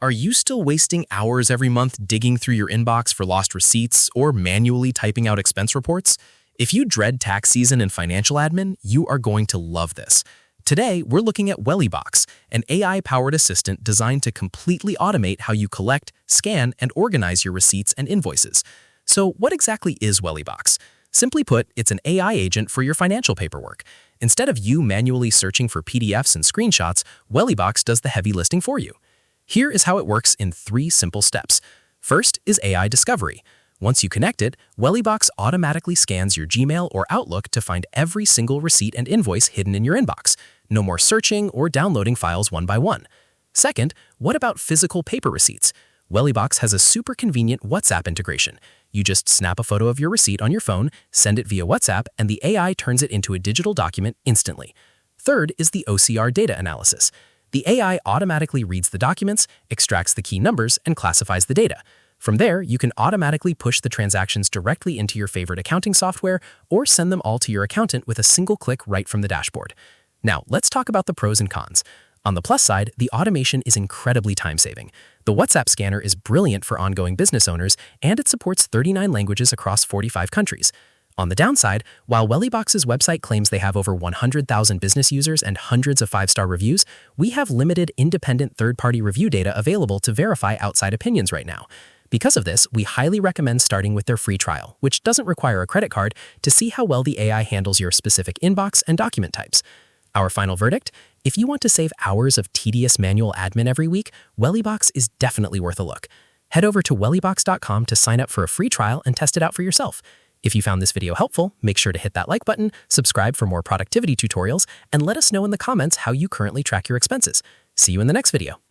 Are you still wasting hours every month digging through your inbox for lost receipts or manually typing out expense reports? If you dread tax season and financial admin, you are going to love this. Today, we're looking at WellyBox, an AI-powered assistant designed to completely automate how you collect, scan, and organize your receipts and invoices. So what exactly is WellyBox? Simply put, it's an AI agent for your financial paperwork. Instead of you manually searching for PDFs and screenshots, WellyBox does the heavy lifting for you. Here is how it works in 3 simple steps. First is AI discovery. Once you connect it, WellyBox automatically scans your Gmail or Outlook to find every single receipt and invoice hidden in your inbox. No more searching or downloading files one by one. Second, what about physical paper receipts? WellyBox has a super convenient WhatsApp integration. You just snap a photo of your receipt on your phone, send it via WhatsApp, and the AI turns it into a digital document instantly. Third is the OCR data analysis. The AI automatically reads the documents, extracts the key numbers, and classifies the data. From there, you can automatically push the transactions directly into your favorite accounting software or send them all to your accountant with a single click right from the dashboard. Now, let's talk about the pros and cons. On the plus side, the automation is incredibly time-saving. The WhatsApp scanner is brilliant for ongoing business owners, and it supports 39 languages across 45 countries. On the downside, while WellyBox's website claims they have over 100,000 business users and hundreds of 5-star reviews, we have limited independent third-party review data available to verify outside opinions right now. Because of this, we highly recommend starting with their free trial, which doesn't require a credit card, to see how well the AI handles your specific inbox and document types. Our final verdict? If you want to save hours of tedious manual admin every week, WellyBox is definitely worth a look. Head over to wellybox.com to sign up for a free trial and test it out for yourself. If you found this video helpful, make sure to hit that like button, subscribe for more productivity tutorials, and let us know in the comments how you currently track your expenses. See you in the next video.